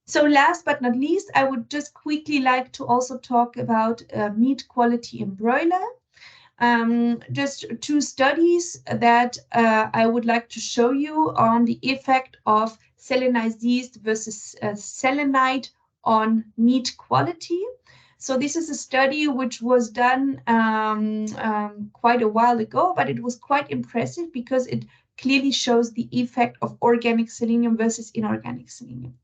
So last but not least, I would just quickly like to also talk about meat quality in broiler. Just 2 studies that I would like to show you on the effect of selenized yeast versus selenite on meat quality. So this is a study which was done quite a while ago, but it was quite impressive because it clearly shows the effect of organic selenium versus inorganic selenium.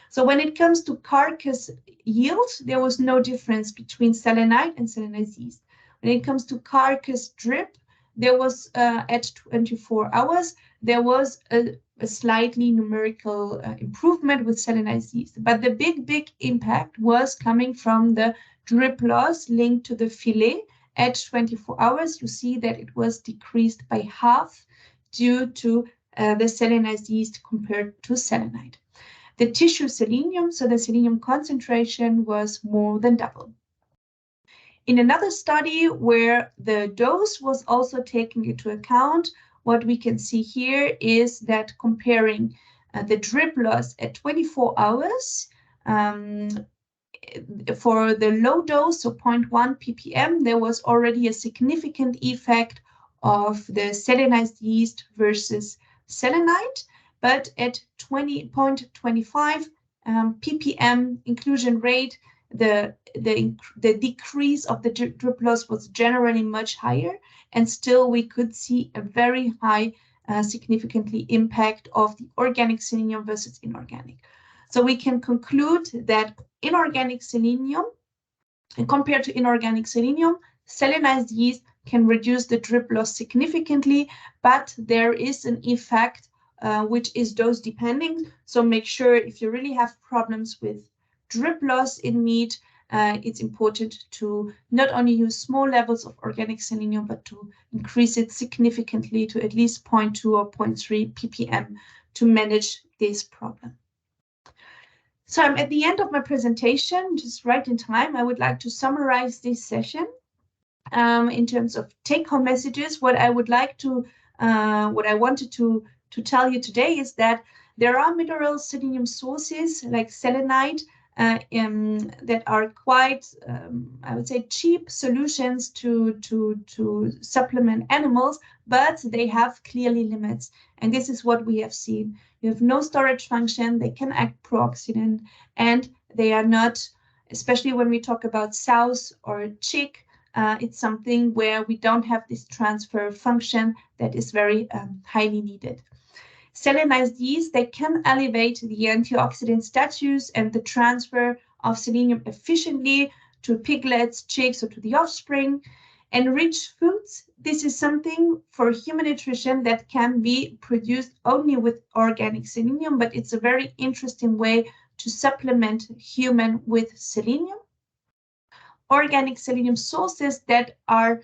So when it comes to carcass yield, there was no difference between selenite and selenized yeast. When it comes to carcass drip, there was at 24 hours, there was a slightly numerical improvement with selenized yeast. But the big impact was coming from the drip loss linked to the fillet. At 24 hours, you see that it was decreased by half due to the selenized yeast compared to selenite. The tissue selenium, so the selenium concentration, was more than double. In another study where the dose was also taken into account, what we can see here is that comparing the drip loss at 24 hours for the low dose, so 0.1 ppm, there was already a significant effect of the selenized yeast versus selenite. But at 20.25 ppm inclusion rate, the decrease of the drip loss was generally much higher, and still we could see a very high significantly impact of the organic selenium versus inorganic. So we can conclude that inorganic selenium, and compared to inorganic selenium, selenized yeast can reduce the drip loss significantly, but there is an effect which is dose depending. So make sure if you really have problems with drip loss in meat, it's important to not only use small levels of organic selenium, but to increase it significantly to at least 0.2 or 0.3 ppm to manage this problem. So I'm at the end of my presentation, just right in time. I would like to summarize this session in terms of take-home messages. What I wanted to tell you today is that there are mineral selenium sources like selenite that are quite, I would say, cheap solutions to supplement animals, but they have clearly limits. And this is what we have seen. You have no storage function, they can act pro-oxidant, and they are not, especially when we talk about sows or chick, it's something where we don't have this transfer function that is very highly needed. Selenized yeast, they can elevate the antioxidant status and the transfer of selenium efficiently to piglets, chicks, or to the offspring. Enriched foods, this is something for human nutrition that can be produced only with organic selenium, but it's a very interesting way to supplement human with selenium. Organic selenium sources that are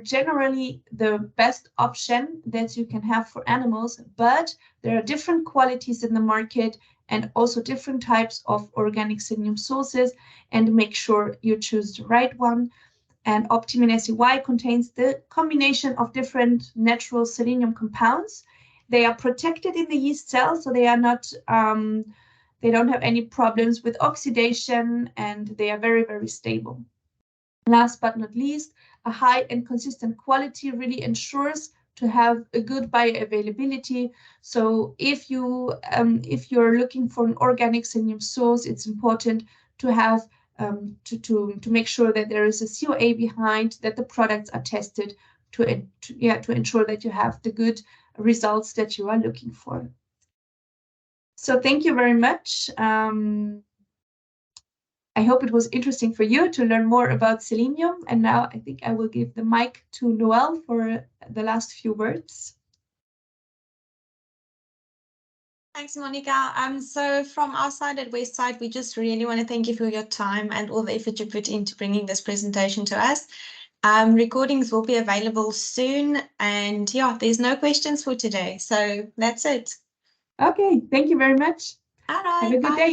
generally the best option that you can have for animals, but there are different qualities in the market and also different types of organic selenium sources, and make sure you choose the right one. And Optimin SeY contains the combination of different natural selenium compounds. They are protected in the yeast cell, so they are not they don't have any problems with oxidation, and they are very, very stable. Last but not least, a high and consistent quality really ensures to have a good bioavailability. So if you're looking for an organic selenium source, it's important to have to make sure that there is a COA behind, that the products are tested to ensure that you have the good results that you are looking for. So thank you very much. I hope it was interesting for you to learn more about selenium. And now I think I will give the mic to Noélle for the last few words. Thanks, Monika. So from our side at Westside, we just really want to thank you for your time and all the effort you put into bringing this presentation to us. Recordings will be available soon. And yeah, there's no questions for today. So that's it. Okay, thank you very much. All right, have a good day.